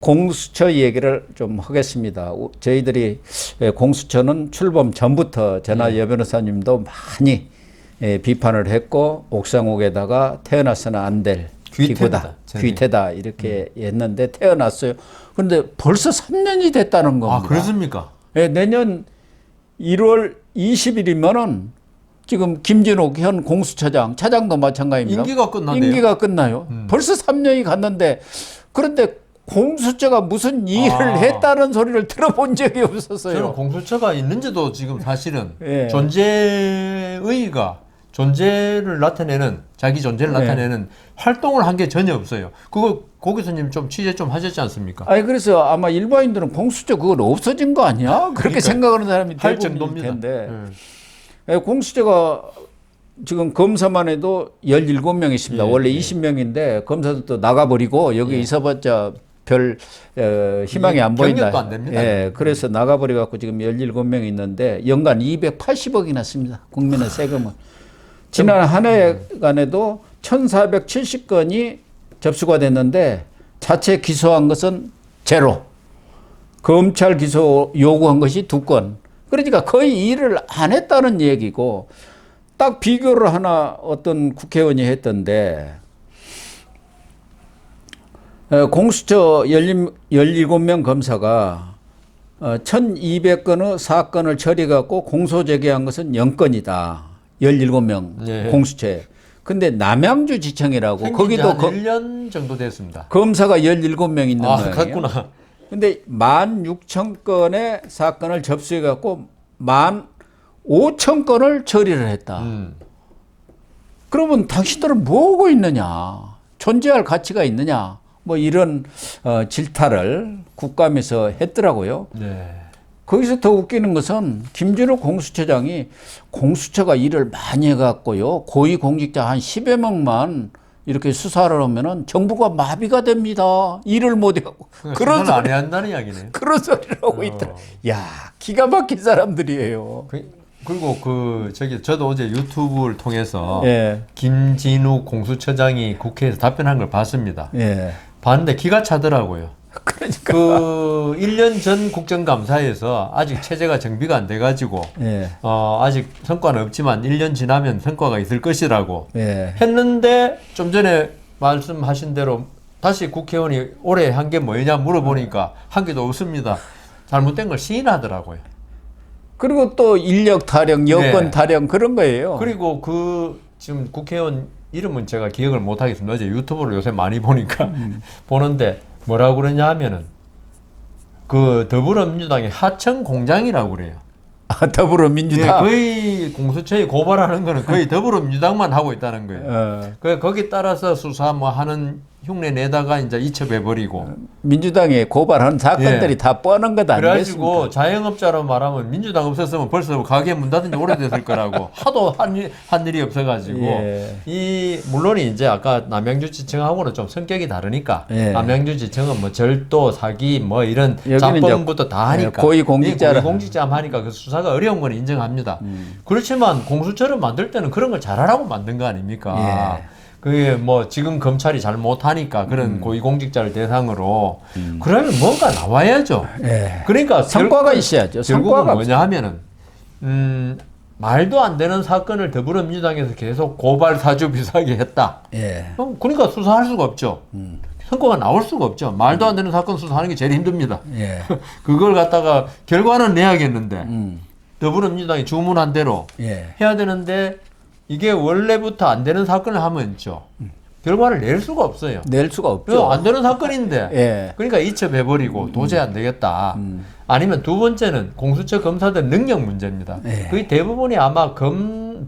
공수처 얘기를 좀 하겠습니다. 저희들이 공수처는 출범 전부터 저나 여 변호사님도 많이 비판을 했고 옥상옥에다가 태어나서는 안 될 기구다. 귀태다 이렇게 했는데 태어났어요. 그런데 벌써 3년이 됐다는 겁니다. 아, 그렇습니까? 내년 1월 20일이면은 지금 김진욱 현 공수처장, 차장도 마찬가지입니다. 임기가 끝나네요. 임기가 끝나요. 벌써 3년이 갔는데 그런데 공수처가 무슨 일을 했다는 소리를 들어본 적이 없었어요. 저는 공수처가 있는지도 지금 사실은 예. 존재의의가 존재를 나타내는 자기 존재를 나타내는 활동을 한 게 전혀 없어요. 그거 고 교수님 좀 취재 좀 하셨지 않습니까? 아니 그래서 아마 일반인들은 공수처 그건 없어진 거 아니야? 그렇게 생각하는 사람이 할 대부분일 정도입니다. 텐데 공수처가 지금 검사만 해도 17명 있습니다. 원래 20명인데 검사들도 나가버리고 여기 있어봤자 별 희망이 안 보인다. 경력도 안 됩니다. 그래서 나가버려 갖고 지금 17명 있는데 연간 280억이나 씁니다. 국민의 세금은. 지난 한 해간에도 1470건이 접수가 됐는데 자체 기소한 것은 제로. 검찰 기소 요구한 것이 2건. 그러니까 거의 일을 안 했다는 얘기고 딱 비교를 하나 어떤 국회의원이 했던데 공수처 17명 검사가 1200건의 사건을 처리해갖고 공소제기한 것은 0건이다. 17명 공수처에. 근데 남양주 지청이라고 거기도 한 1년 정도 됐습니다. 검사가 17명 있는 거예요. 그렇구나. 근데 16,000건의 사건을 접수해갖고 15,000건을 처리를 했다. 그러면 당신들은 뭐 하고 있느냐? 존재할 가치가 있느냐? 뭐 이런 질타를 국감에서 했더라고요. 네. 거기서 더 웃기는 것은 김준호 공수처장이 공수처가 일을 많이 해갖고요. 고위공직자 한 10여 명만 이렇게 수사를 하면은 정부가 마비가 됩니다. 일을 못 해갖고. 그런 소리 안 해야 한다는 이야기네요. 그런 소리를 하고 있다. 야, 기가 막힌 사람들이에요. 그리고 저도 어제 유튜브를 통해서 예. 김진욱 공수처장이 국회에서 답변한 걸 봤습니다. 예. 봤는데 기가 차더라고요. 그러니까. 1년 전 국정감사에서 아직 체제가 정비가 안 돼가지고, 예. 아직 성과는 없지만 1년 지나면 성과가 있을 것이라고 예. 했는데, 좀 전에 말씀하신 대로 다시 국회의원이 올해 한 게 뭐냐 물어보니까 한 개도 없습니다. 잘못된 걸 시인하더라고요. 그리고 또 인력 타령, 여건 타령 그런 거예요. 그리고 지금 국회의원 이름은 제가 기억을 못 하겠습니다. 어제 유튜브를 요새 많이 보니까 보는데 뭐라고 그러냐 하면은 더불어민주당의 하청 공장이라고 그래요. 더불어민주당. 거의 공수처에 고발하는 거는 거의 더불어민주당만 하고 있다는 거예요. 거기 따라서 수사 뭐 하는 흉내 내다가 이제 이첩해버리고. 민주당에 고발한 사건들이 다 뻔한 것 아니겠습니까? 그래가지고 자영업자로 말하면 민주당 없었으면 벌써 가게 문 닫은 지 오래됐을 거라고. 하도 한 일이 없어가지고. 물론 이제 아까 남양주지청하고는 좀 성격이 다르니까. 남양주지청은 뭐 절도, 사기 뭐 이런 잡범부터 다 하니까. 고위공직자 하니까 그 수사가 어려운 건 인정합니다. 그렇지만 공수처를 만들 때는 그런 걸 잘하라고 만든 거 아닙니까? 그게 뭐 지금 검찰이 잘 못하니까 그런 고위공직자를 대상으로 그러면 뭔가 나와야죠. 그러니까 성과가 있어야죠. 결국은 뭐냐 하면은 말도 안 되는 사건을 더불어민주당에서 계속 고발 사주 비슷하게 했다. 그러니까 수사할 수가 없죠. 성과가 나올 수가 없죠. 말도 안 되는 사건 수사하는 게 제일 힘듭니다. 그걸 갖다가 결과는 내야겠는데 더불어민주당이 주문한 대로 해야 되는데 이게 원래부터 안 되는 사건을 하면 있죠. 결과를 낼 수가 없어요. 낼 수가 없죠. 안 되는 사건인데. 그러니까 이첩해버리고 도저히 안 되겠다. 아니면 두 번째는 공수처 검사들 능력 문제입니다. 거의 대부분이 아마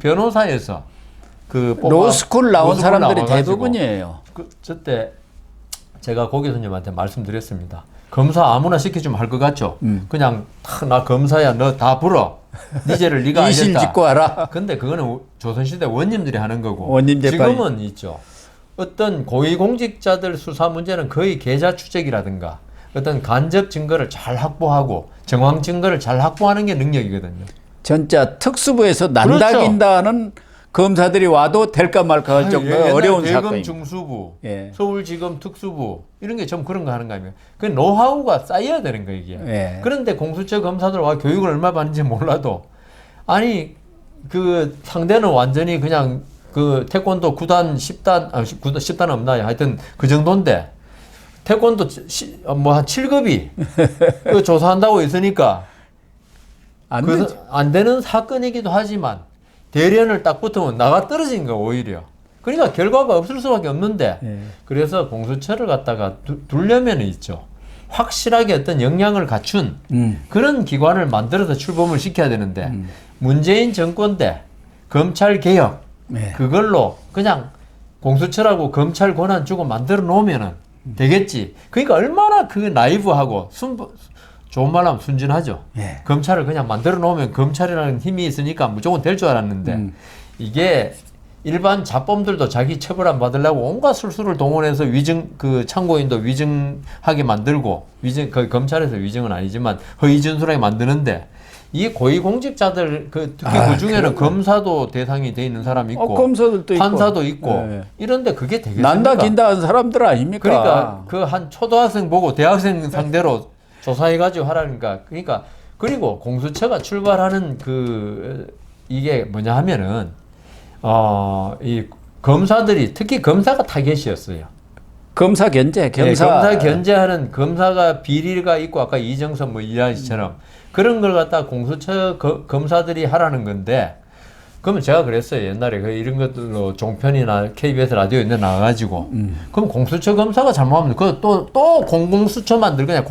변호사에서 로스쿨 나온 사람들이 대부분이에요. 저때 제가 고 교수님한테 말씀드렸습니다. 검사 아무나 시켜주면 할 것 같죠? 그냥 나 검사야 너 다 불어. 네 죄를 네가 알겠다. 이실 짓고 와라. 근데 그거는 조선시대 원님들이 하는 거고 원님재판이. 지금은 있죠. 어떤 고위공직자들 수사 문제는 거의 계좌 추적이라든가 어떤 간접 증거를 잘 확보하고 정황 증거를 잘 확보하는 게 능력이거든요. 진짜 특수부에서 난다긴다는 검사들이 와도 될까 말까 할 정도의 어려운 대검 사건입니다. 중수부, 예. 서울지검 특수부 이런 게 좀 그런 거 하는 거 아니에요. 그 노하우가 쌓여야 되는 거 이게. 예. 그런데 공수처 검사들 와 교육을 얼마 받는지 몰라도 아니 그 상대는 완전히 그냥 그 태권도 9단 10단 10단 없나요? 하여튼 그 정도인데 태권도 뭐 한 7급이 그 조사한다고 있으니까 안 되는 사건이기도 하지만 대련을 딱 붙으면 나가 떨어진 거 오히려. 그러니까 결과가 없을 수밖에 없는데 예. 그래서 공수처를 갖다가 두려면 있죠. 확실하게 어떤 역량을 갖춘 그런 기관을 만들어서 출범을 시켜야 되는데 문재인 정권 때 검찰 개혁 네. 그걸로 그냥 공수처라고 검찰 권한 주고 만들어 놓으면은 되겠지. 그러니까 얼마나 그 나이브하고 좋은 말로 하면 순진하죠. 예. 검찰을 그냥 만들어 놓으면 검찰이라는 힘이 있으니까 무조건 될 줄 알았는데 이게 일반 자범들도 자기 처벌 안 받으려고 온갖 술수를 동원해서 위증 그 참고인도 위증하게 만들고 위증 그 검찰에서 위증은 아니지만 허위 진술하게 만드는데 이 고위공직자들 그 특히 그 중에는 검사도 대상이 돼 있는 사람이 있고 검사들도 있고. 판사도 있고 네. 이런데 그게 되겠습니까? 난다 긴다 한 사람들 아닙니까? 그러니까 그 한 초등학생 보고 대학생 상대로 조사해가지고 하라니까. 그러니까 그리고 공수처가 출발하는 그 이게 뭐냐 하면은 이 검사들이 특히 검사가 타겟이었어요. 검사 견제, 검사 견제하는 검사가 비리가 있고 아까 이정선 뭐 이야기처럼 그런 걸 갖다 공수처 검사들이 하라는 건데 그러면 제가 그랬어요. 옛날에 그 이런 것들로 종편이나 KBS 라디오 있는 나가가지고 그럼 공수처 검사가 잘못하면 그또 공공수처 만들고 그냥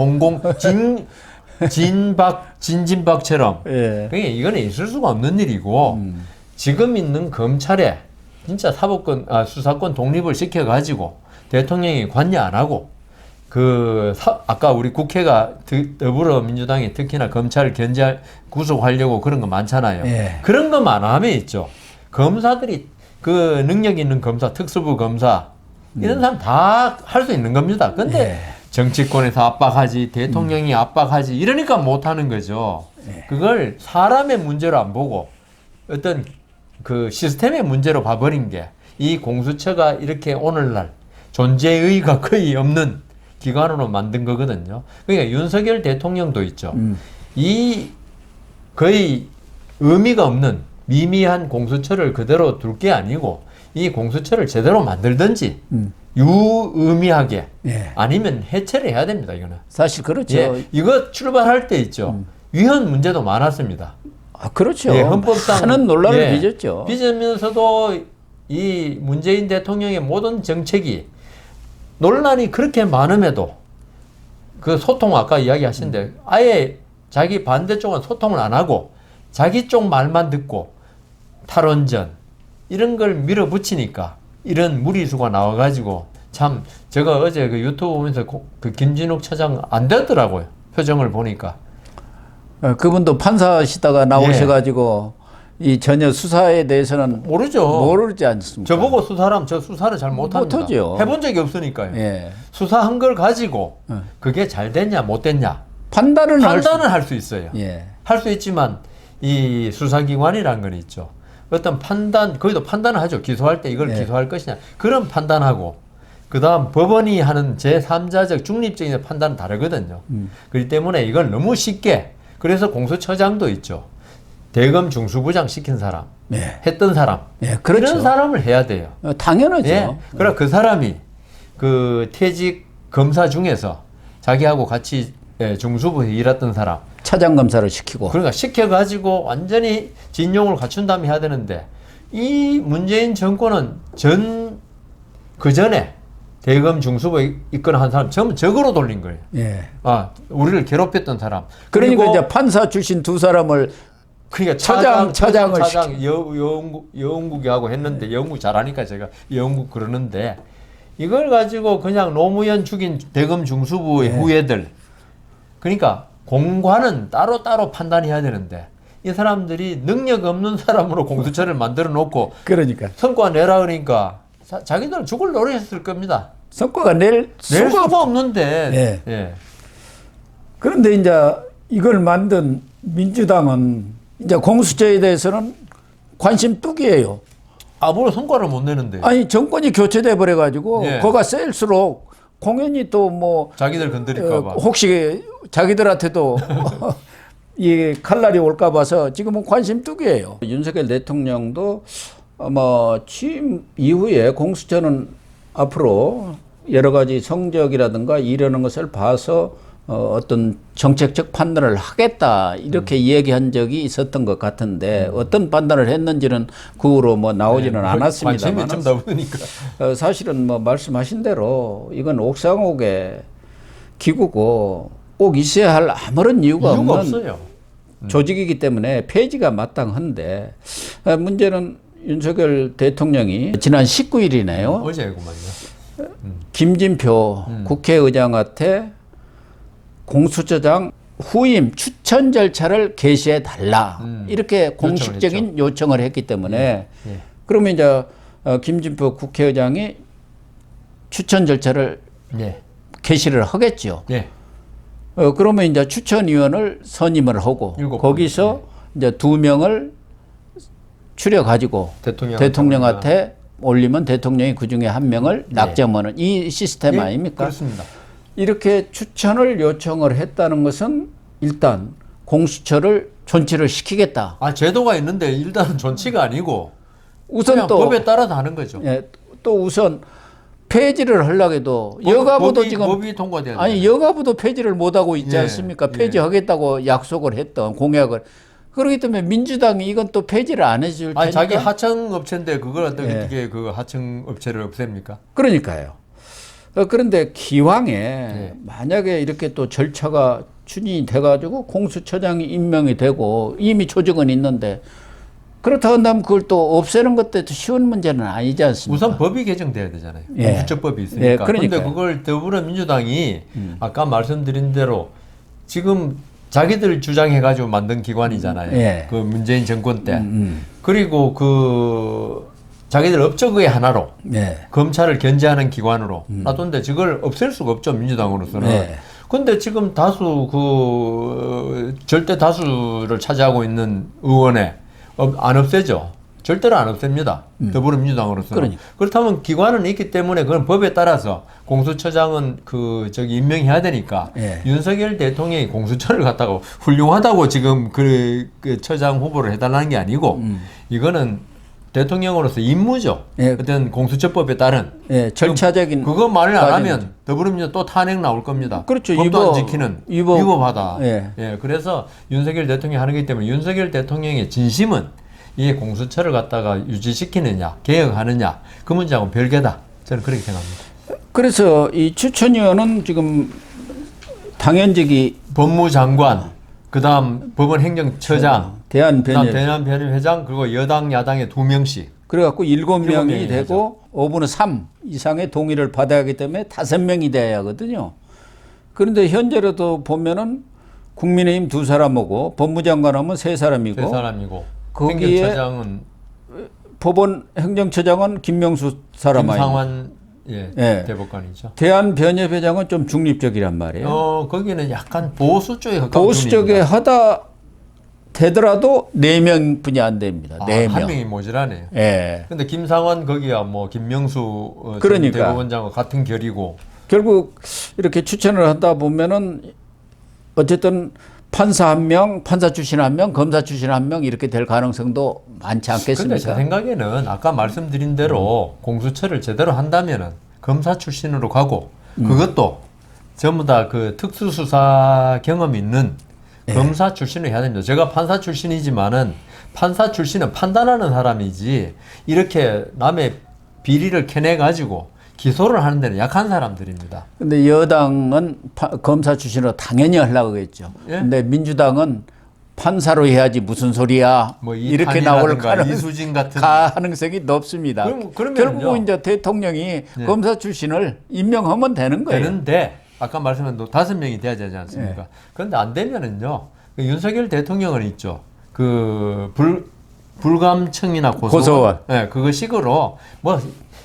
진진박처럼 예. 그러니까 이거는 있을 수가 없는 일이고 지금 있는 검찰에 진짜 수사권 독립을 시켜가지고 대통령이 관여 안 하고 아까 우리 국회가 더불어민주당이 특히나 검찰 구속하려고 그런 거 많잖아요. 예. 그런 것만 안 하면 있죠. 검사들이 그 능력 있는 검사, 특수부 검사 이런 사람 다 할 수 있는 겁니다. 근데 예. 정치권에서 압박하지, 대통령이 압박하지 이러니까 못 하는 거죠. 예. 그걸 사람의 문제로 안 보고 어떤 그 시스템의 문제로 봐버린 게 이 공수처가 이렇게 오늘날 존재의의가 거의 없는 기관으로 만든 거거든요. 그러니까 윤석열 대통령도 있죠. 이 거의 의미가 없는 미미한 공수처를 그대로 둘 게 아니고 이 공수처를 제대로 만들든지 유의미하게 예. 아니면 해체를 해야 됩니다. 이거는. 사실 그렇죠. 예, 이거 출발할 때 있죠. 위헌 문제도 많았습니다. 그렇죠. 예, 헌법상 많은 논란을 예, 빚었죠. 빚으면서도 이 문재인 대통령의 모든 정책이 논란이 그렇게 많음에도 그 소통 아까 이야기하신데 아예 자기 반대쪽은 소통을 안 하고 자기 쪽 말만 듣고 탈원전 이런 걸 밀어붙이니까 이런 무리수가 나와가지고 참 제가 어제 그 유튜브 보면서 그 김진욱 처장 안 되더라고요. 표정을 보니까. 그분도 판사시다가 나오셔가지고 이 전혀 수사에 대해서는 모르지 않습니까? 저보고 저 수사를 잘 못합니다. 못하죠. 해본 적이 없으니까요. 예. 수사한 걸 가지고 그게 잘 됐냐 못 됐냐 판단은 할 수 있어요. 예. 할 수 있지만 이 수사기관이라는 건 있죠. 어떤 판단, 거기도 판단을 하죠. 기소할 때 이걸 예. 기소할 것이냐. 그런 판단하고 그 다음 법원이 하는 제3자적 중립적인 판단은 다르거든요. 그렇기 때문에 이걸 너무 쉽게 그래서 공수처장도 있죠. 대검 중수부장 시킨 사람, 예. 했던 사람, 예, 그렇죠. 이런 사람을 해야 돼요. 당연하죠. 예. 그럼 그 사람이 그 퇴직 검사 중에서 자기하고 같이 중수부에 일했던 사람, 차장 검사를 시키고. 그러니까 시켜가지고 완전히 진용을 갖춘 다음에 해야 되는데 이 문재인 정권은 그 전에 대검 중수부에 있거나 한 사람 전부 적으로 돌린 거예요. 예. 우리를 괴롭혔던 사람. 그러니까 그리고 이제 판사 출신 두 사람을 그러니까 차장을 여운국이 하고 했는데 여운국 잘하니까 제가 여운국 그러는데 이걸 가지고 그냥 노무현 죽인 대검 중수부의 후예들 그러니까 공관은 따로 판단해야 되는데 이 사람들이 능력 없는 사람으로 공수처를 만들어 놓고 그러니까 성과 내라 그러니까 자기들은 죽을 노릇했을 겁니다. 성과가 낼 수가 없는데. 예. 예. 그런데 이제 이걸 만든 민주당은 이제 공수처에 대해서는 관심 뚝이에요. 아무런 성과를 못 내는데. 아니 정권이 교체돼 버려 가지고 예. 거가 셀수록 공연이 또 뭐 자기들 건드릴까봐. 혹시 자기들한테도 이 칼날이 올까 봐서 지금은 관심 뚝이에요. 윤석열 대통령도 아마 취임 이후에 공수처는 앞으로 여러 가지 성적이라든가 이러는 것을 봐서 어떤 정책적 판단을 하겠다 이렇게 얘기한 적이 있었던 것 같은데 어떤 판단을 했는지는 그 후로 뭐 나오지는 않았습니다만 관심이 좀 보니까. 사실은 뭐 말씀하신 대로 이건 옥상옥의 기구고 꼭 있어야 할 아무런 이유가 없는 없어요. 조직이기 때문에 폐지가 마땅한데 문제는 윤석열 대통령이 지난 19일이네요. 어제구만요. 김진표 국회의장한테 공수처장 후임 추천 절차를 개시해 달라 이렇게 공식적인 요청을 했기 때문에 예. 그러면 이제 김진표 국회의장이 추천 절차를 예. 개시를 하겠죠. 예. 그러면 이제 추천위원을 선임을 하고 7분. 거기서 이제 2명을 추려 가지고 대통령한테 올리면 대통령이 그 중에 1명을 낙점하는 이 시스템 예, 아닙니까? 그렇습니다. 이렇게 추천을 요청을 했다는 것은 일단 공수처를 존치를 시키겠다. 아 제도가 있는데 일단은 존치가 아니고 우선 그냥 또 법에 따라서 하는 거죠. 예, 또 우선 폐지를 하려고 해도 여가부도 지금 법이 통과돼야 아니 여가부도 폐지를 못하고 있지 예, 않습니까? 폐지하겠다고 약속을 했던 공약을 그렇기 때문에 민주당이 이건 또 폐지를 안 해줄 테니까. 아니 자기 하청 업체인데 그걸 어떻게 예. 그 하청 업체를 없앱니까? 그러니까요. 그런데 기왕에 만약에 이렇게 또 절차가 추진이 돼가지고 공수처장이 임명이 되고 이미 조직은 있는데 그렇다 한다면 그걸 또 없애는 것도 쉬운 문제는 아니지 않습니까? 우선 법이 개정돼야 되잖아요. 예. 공수처법이 있으니까. 예, 그런데 그러니까요. 그걸 더불어민주당이 아까 말씀드린 대로 지금 자기들 주장해가지고 만든 기관이잖아요. 예. 그 문재인 정권 때. 그리고 그 자기들 업적의 하나로 네. 검찰을 견제하는 기관으로 놔뒀는데 저걸 없앨 수가 없죠 민주당으로서는. 네. 근데 지금 다수 그 절대 다수를 차지하고 있는 의원에 안 없애죠. 절대로 안 없앱니다. 더불어민주당으로서는. 그러니까. 그렇다면 기관은 있기 때문에 그건 법에 따라서 공수처장은 그 저기 임명해야 되니까 예. 윤석열 대통령이 공수처를 갖다가 훌륭하다고 지금 그 처장 후보를 해달라는 게 아니고 이거는 대통령으로서 임무죠. 예. 어떤 공수처법에 따른. 예, 절차적인 그거 말을 안 과정이죠. 하면 더불어민주당 또 탄핵 나올 겁니다. 그렇죠. 법도 안 지키는 위법하다. 예. 그래서 윤석열 대통령이 하는 거기 때문에 윤석열 대통령의 진심은 이 공수처를 갖다가 유지시키느냐, 개혁하느냐 그 문제하고는 별개다. 저는 그렇게 생각합니다. 그래서 이 추천위원은 지금 당연직이 법무장관, 그다음 법원행정처장, 그다음 대한변협 대한변협회장 그리고 여당 야당의 2명씩. 그래갖고 7명이 7명이 되고 5분의 3 이상의 동의를 받아야 하기 때문에 5명이 돼야 하거든요. 그런데 현재로도 보면은 국민의힘 2사람하고 법무장관 하면 3사람이고 3사람이고 거기에 행정처장은 법원 행정처장은 김명수 사람 아니에요. 김상환 예. 대법관이죠. 대한변협회장은 좀 중립적이란 말이에요. 거기는 약간 보수 쪽에 가까운 보수 쪽에 하다 되더라도 4명뿐이 안 됩니다. 4명. 한 명이 모자라네요. 예. 근데 김상환 거기야 뭐 김명수 그러니까. 대법원장과 같은 결이고 결국 이렇게 추천을 하다 보면은 어쨌든 판사 1명, 판사 출신 1명, 검사 출신 1명 이렇게 될 가능성도 많지 근데 제 않겠습니까? 생각에는 아까 말씀드린 대로 공수처를 제대로 한다면은 검사 출신으로 가고 그것도 전부 다 그 특수수사 경험이 있는 검사 출신을 해야 됩니다. 제가 판사 출신이지만은 판사 출신은 판단하는 사람이지 이렇게 남의 비리를 캐내가지고 기소를 하는 데는 약한 사람들입니다. 근데 여당은 검사 출신으로 당연히 하려고 했죠. 예? 근데 민주당은 판사로 해야지 무슨 소리야. 뭐 이렇게 나올 이수진 같은 가능성이 높습니다. 그러면은요. 결국 이제 대통령이 검사 출신을 임명하면 되는 거예요. 되는데 아까 말씀한 5명이 돼야 되지 않습니까? 그런데 안 되면은요. 그 윤석열 대통령은 있죠. 그 불감청이나 고소원. 네, 그거 식으로 뭐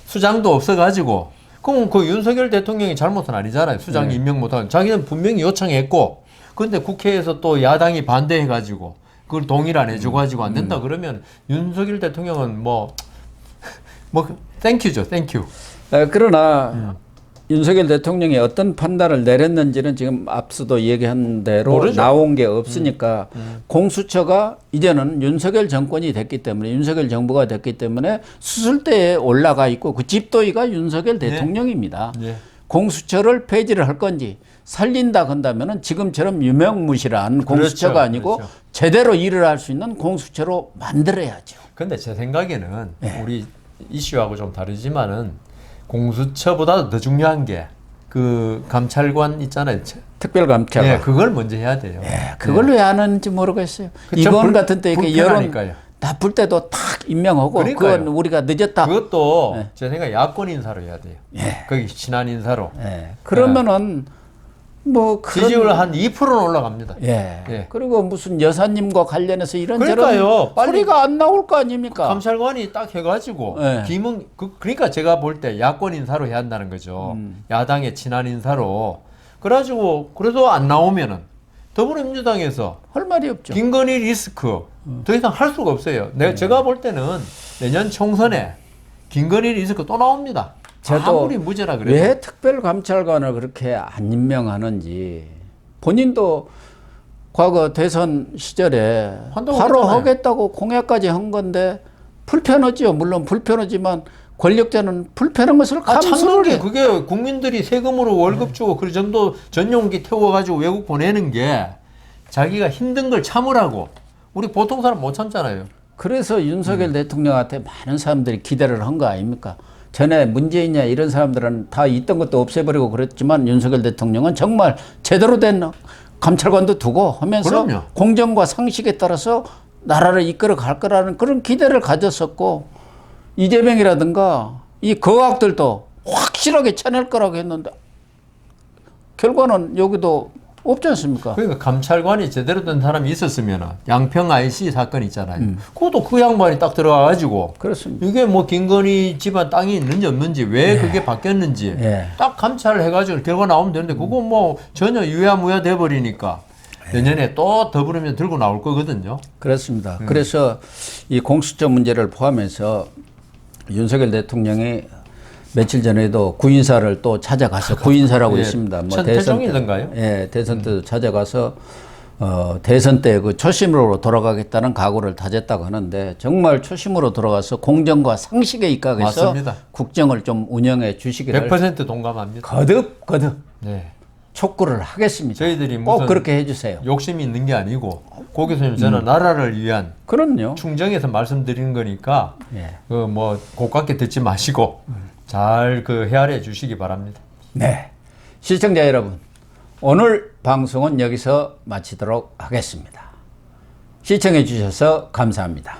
수장도 없어가지고 그럼 그 윤석열 대통령이 잘못은 아니잖아요. 수장 임명 못하는 자기는 분명히 요청했고 그런데 국회에서 또 야당이 반대해가지고 그걸 동의를 안 해줘가지고 안 된다 그러면 윤석열 대통령은 뭐 뭐 땡큐죠, 땡큐. 그러나 윤석열 대통령이 어떤 판단을 내렸는지는 지금 앞서도 얘기한 대로 모르죠. 나온 게 없으니까 공수처가 이제는 윤석열 정권이 됐기 때문에 윤석열 정부가 됐기 때문에 수술대에 올라가 있고 그 집도의가 윤석열 대통령입니다. 네. 공수처를 폐지를 할 건지 살린다 한다면은 지금처럼 유명무실한 공수처가 그렇죠, 아니고 그렇죠. 제대로 일을 할 수 있는 공수처로 만들어야죠. 근데 제 생각에는 우리 이슈하고 좀 다르지만은 공수처보다 더 중요한 게 그 감찰관 있잖아요. 특별감찰관. 네, 그걸 먼저 해야 돼요. 그걸 왜 안 하는지 모르겠어요. 그 이번 불- 같은 때 이렇게 여론 불편하니까요. 나쁠 때도 탁 임명하고 그러니까요. 그건 우리가 늦었다. 그것도 제 생각에 야권 인사로 해야 돼요. 거기 친한 인사로. 그러면은 뭐 그런 지지율 한 2%는 올라갑니다. 예. 그리고 무슨 여사님과 관련해서 이런저런 그러니까요. 빨리 소리가 안 나올 거 아닙니까? 감찰관이 딱 해가지고 예. 김은 그러니까 제가 볼 때 야권 인사로 해야 한다는 거죠. 야당의 친한 인사로. 그래가지고 그래도 안 나오면은 더불어민주당에서 할 말이 없죠. 김건희 리스크 더 이상 할 수가 없어요. 제가 볼 때는 내년 총선에 김건희 리스크 또 나옵니다. 저도 아무리 무죄라 그래도. 왜 특별감찰관을 그렇게 안 임명하는지 본인도 과거 대선 시절에 한다고 바로 했잖아요. 하겠다고 공약까지 한 건데 불편하지요. 물론 불편하지만 권력자는 불편한 것을 참는 감수를 게 해. 그게 국민들이 세금으로 월급 주고 그 정도 전용기 태워가지고 외국 보내는 게 자기가 힘든 걸 참으라고. 우리 보통 사람 못 참잖아요. 그래서 윤석열 대통령한테 많은 사람들이 기대를 한 거 아닙니까? 전에 문재인이냐 이런 사람들은 다 있던 것도 없애버리고 그랬지만 윤석열 대통령은 정말 제대로 된 감찰관도 두고 하면서 그럼요. 공정과 상식에 따라서 나라를 이끌어 갈 거라는 그런 기대를 가졌었고 이재명이라든가 이 거학들도 확실하게 쳐낼 거라고 했는데 결과는 여기도 없지 않습니까? 그러니까 감찰관이 제대로 된 사람이 있었으면 양평 IC 사건 있잖아요. 그것도 그 양반이 딱 들어가가지고 그렇습니다. 이게 뭐 김건희 집안 땅이 있는지 없는지 왜 그게 바뀌었는지 딱 감찰을 해가지고 결과 나오면 되는데 그거 뭐 전혀 유야무야 돼버리니까 내년에 또 더불으면 들고 나올 거거든요. 그렇습니다. 그래서 이 공수처 문제를 포함해서 윤석열 대통령이 며칠 전에도 구인사를 또 찾아가서 구인사라고 있습니다. 뭐 천태종이던가요? 대선 때도 찾아가서 대선 때 그 초심으로 돌아가겠다는 각오를 다졌다고 하는데 정말 초심으로 돌아가서 공정과 상식에 입각해서 맞습니다. 국정을 좀 운영해 주시기를 100% 동감합니다. 거듭 네. 촉구를 하겠습니다. 저희들이 꼭 무슨 그렇게 해주세요. 욕심이 있는 게 아니고 고 교수님 저는 나라를 위한 그럼요. 충정에서 말씀드리는 거니까 그 뭐 고깝게 듣지 마시고 잘 그 헤아려 주시기 바랍니다. 네. 시청자 여러분, 오늘 방송은 여기서 마치도록 하겠습니다. 시청해 주셔서 감사합니다.